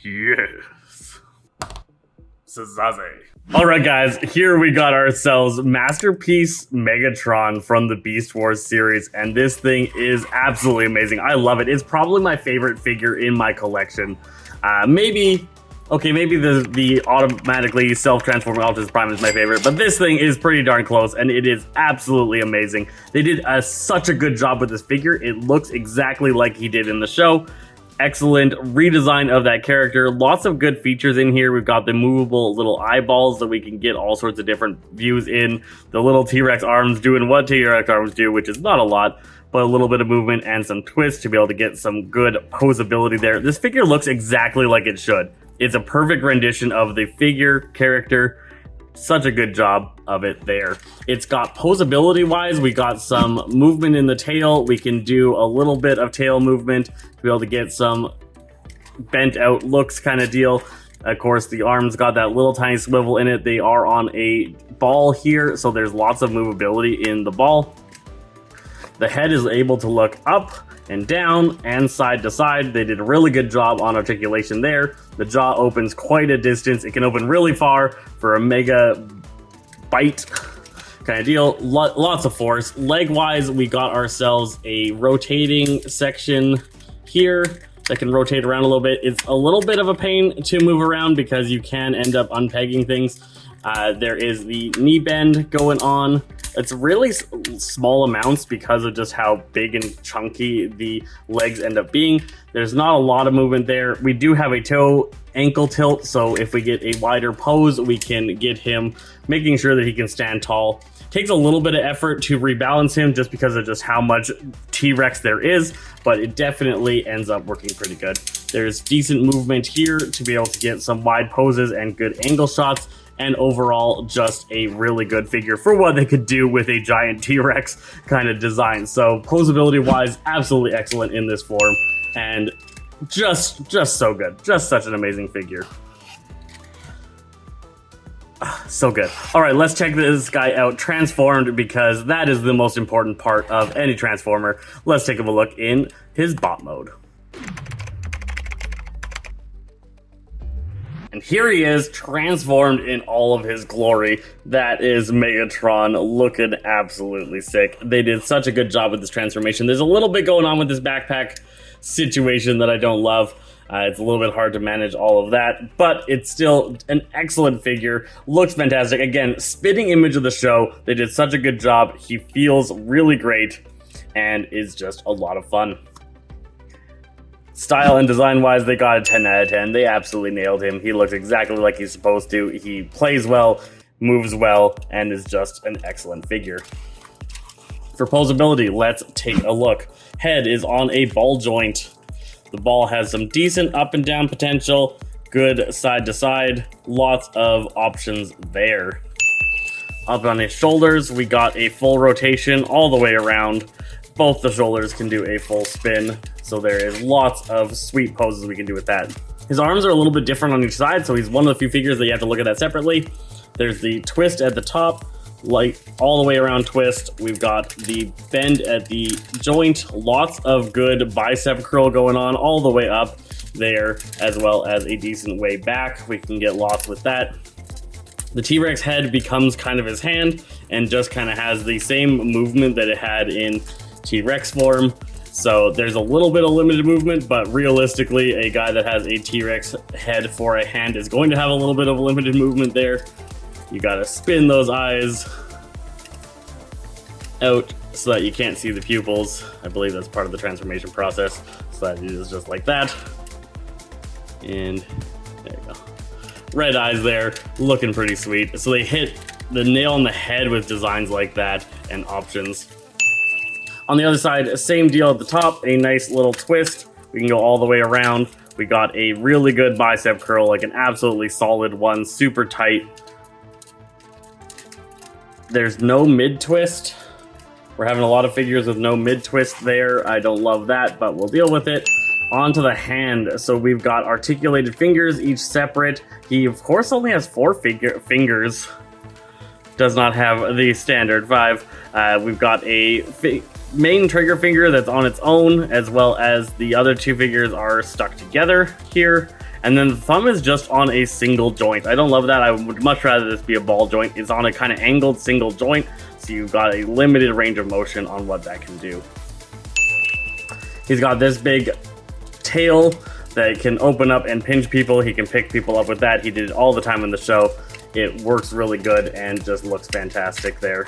Yes. Szasse. Alright guys, here we got ourselves Masterpiece Megatron from the Beast Wars series, and this thing is absolutely amazing. I love it. It's probably my favorite figure in my collection. Maybe the automatically self-transforming Optimus Prime is my favorite, but this thing is pretty darn close, and it is absolutely amazing. They did such a good job with this figure. It looks exactly like he did in the show. Excellent redesign of that character. Lots of good features in here. We've got the movable little eyeballs that we can get all sorts of different views in. The little T-Rex arms doing what T-Rex arms do, which is not a lot, but a little bit of movement and some twist to be able to get some good posability there. This figure looks exactly like it should. It's a perfect rendition of the figure character. Such a good job of it there. It's got posability wise, we got some movement in the tail. We can do a little bit of tail movement to be able to get some bent out looks kind of deal. Of course, the arms got that little tiny swivel in it. They are on a ball here, so there's lots of movability in the ball. The head is able to look up and down and side to side. They did a really good job on articulation there. The jaw opens quite a distance. It can open really far for a mega bite kind of deal. Lots of force. Leg wise, we got ourselves a rotating section here that can rotate around a little bit. It's a little bit of a pain to move around because you can end up unpegging things. There is the knee bend going on. It's really small amounts because of just how big and chunky the legs end up being. There's not a lot of movement there. We do have a toe ankle tilt, so if we get a wider pose, we can get him making sure that he can stand tall. Takes a little bit of effort to rebalance him just because of just how much T-Rex there is, but it definitely ends up working pretty good. There's decent movement here to be able to get some wide poses and good angle shots. And overall, just a really good figure for what they could do with a giant T-Rex kind of design. So posability-wise, absolutely excellent in this form, and just so good. Just such an amazing figure. So good. All right, let's check this guy out transformed, because that is the most important part of any Transformer. Let's take a look in his bot mode. And here he is, transformed in all of his glory. That is Megatron, looking absolutely sick. They did such a good job with this transformation. There's a little bit going on with this backpack situation that I don't love. It's a little bit hard to manage all of that, but it's still an excellent figure. Looks fantastic. Again, spitting image of the show. They did such a good job. He feels really great and is just a lot of fun. Style and design-wise, they got a 10 out of 10. They absolutely nailed him. He looks exactly like he's supposed to. He plays well, moves well, and is just an excellent figure. For posability, let's take a look. Head is on a ball joint. The ball has some decent up and down potential, good side to side, lots of options there. Up on his shoulders, we got a full rotation all the way around. Both the shoulders can do a full spin, so there is lots of sweet poses we can do with that. His arms are a little bit different on each side, so he's one of the few figures that you have to look at that separately. There's the twist at the top, like all the way around twist. We've got the bend at the joint, lots of good bicep curl going on all the way up there, as well as a decent way back. We can get lost with that. The T-Rex head becomes kind of his hand and just kind of has the same movement that it had in T-Rex form. So there's a little bit of limited movement, but realistically, a guy that has a T-Rex head for a hand is going to have a little bit of limited movement there. You gotta spin those eyes out so that you can't see the pupils. I believe that's part of the transformation process. So that it is just like that. And there you go. Red eyes there, looking pretty sweet. So they hit the nail on the head with designs like that and options. On the other side, same deal at the top, a nice little twist. We can go all the way around. We got a really good bicep curl, like an absolutely solid one, super tight. There's no mid twist. We're having a lot of figures with no mid twist there. I don't love that, but we'll deal with it. Onto the hand. So we've got articulated fingers, each separate. He, of course, only has 4 fingers. Does not have the standard 5. We've got a main trigger finger that's on its own, as well as the other 2 fingers are stuck together here. And then the thumb is just on a single joint. I don't love that. I would much rather this be a ball joint. It's on a kind of angled single joint, so you've got a limited range of motion on what that can do. He's got this big tail that can open up and pinch people. He can pick people up with that. He did it all the time in the show. It works really good and just looks fantastic there.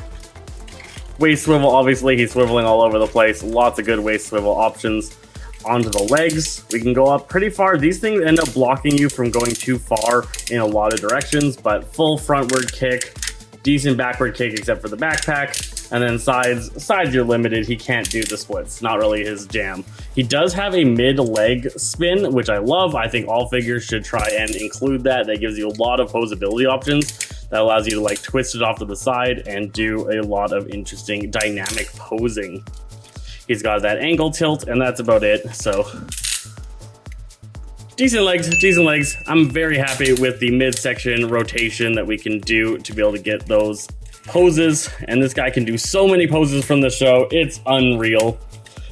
Waist swivel, obviously, he's swiveling all over the place. Lots of good waist swivel options. Onto the legs, we can go up pretty far. These things end up blocking you from going too far in a lot of directions, but full frontward kick, decent backward kick except for the backpack, and then sides you're limited. He can't do the splits, not really his jam. He does have a mid-leg spin, which I love. I think all figures should try and include that. That gives you a lot of posability options. That allows you to like twist it off to the side and do a lot of interesting dynamic posing. He's got that ankle tilt, and that's about it. So decent legs. I'm very happy with the midsection rotation that we can do to be able to get those poses. And this guy can do so many poses from the show. It's unreal.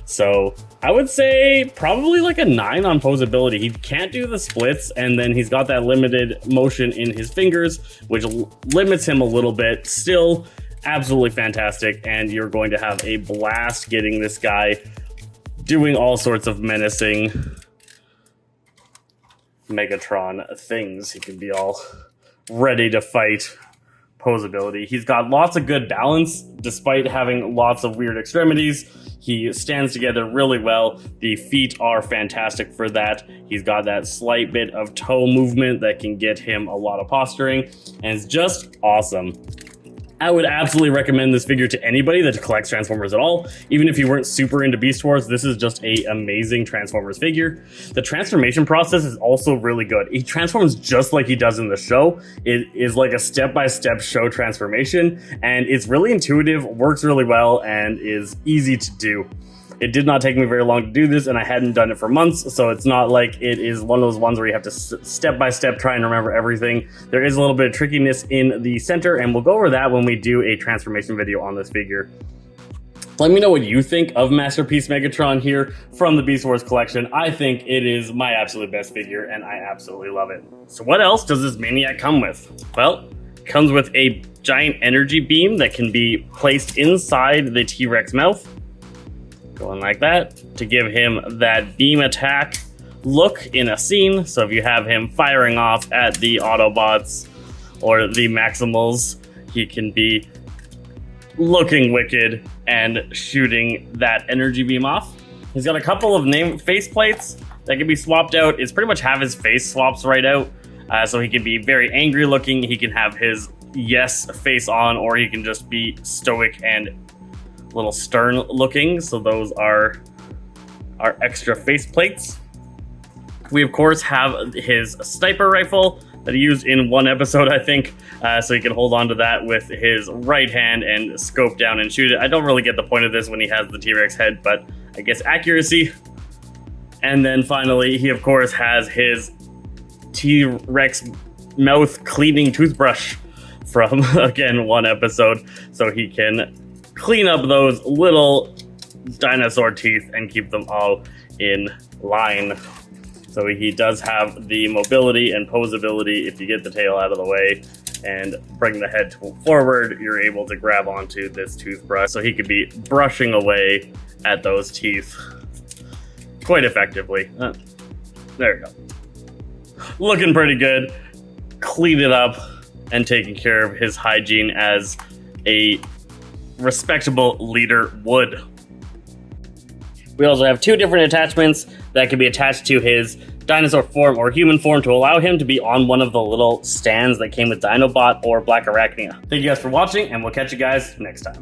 So I would say probably like a 9 on posability. He can't do the splits, and then he's got that limited motion in his fingers, which limits him a little bit. Still absolutely fantastic, and you're going to have a blast getting this guy doing all sorts of menacing Megatron things. He can be all ready to fight. Posability. He's got lots of good balance despite having lots of weird extremities. He stands together really well. The feet are fantastic for that. He's got that slight bit of toe movement that can get him a lot of posturing, and it's just awesome. I would absolutely recommend this figure to anybody that collects Transformers at all. Even if you weren't super into Beast Wars, this is just an amazing Transformers figure. The transformation process is also really good. He transforms just like he does in the show. It is like a step-by-step show transformation, and it's really intuitive, works really well, and is easy to do. It did not take me very long to do this, and I hadn't done it for months, so it's not like it is one of those ones where you have to step by step try and remember everything. There is a little bit of trickiness in the center, and we'll go over that when we do a transformation video on this figure. Let me know what you think of Masterpiece Megatron here from the Beast Wars collection. I think it is my absolute best figure, and I absolutely love it. So what else does this Maniac come with? Well, it comes with a giant energy beam that can be placed inside the T-Rex mouth. Going like that to give him that beam attack look in a scene. So if you have him firing off at the Autobots or the Maximals, he can be looking wicked and shooting that energy beam off. He's got a couple of face plates that can be swapped out. It's pretty much have his face swaps right out. So he can be very angry looking. He can have his yes face on, or he can just be stoic and little stern looking. So those are our extra face plates. We of course have his sniper rifle that he used in one episode, I think, so he can hold on to that with his right hand and scope down and shoot it. I don't really get the point of this when he has the T-Rex head, but I guess accuracy. And then finally, he of course has his T-Rex mouth cleaning toothbrush from, again, one episode, so he can clean up those little dinosaur teeth and keep them all in line. So he does have the mobility and posability. If you get the tail out of the way and bring the head forward, you're able to grab onto this toothbrush. So he could be brushing away at those teeth quite effectively. There you go. Looking pretty good. Clean it up and taking care of his hygiene as a respectable leader would. We also have two different attachments that can be attached to his dinosaur form or human form to allow him to be on one of the little stands that came with Dinobot or Black Arachnia. Thank you guys for watching, and we'll catch you guys next time.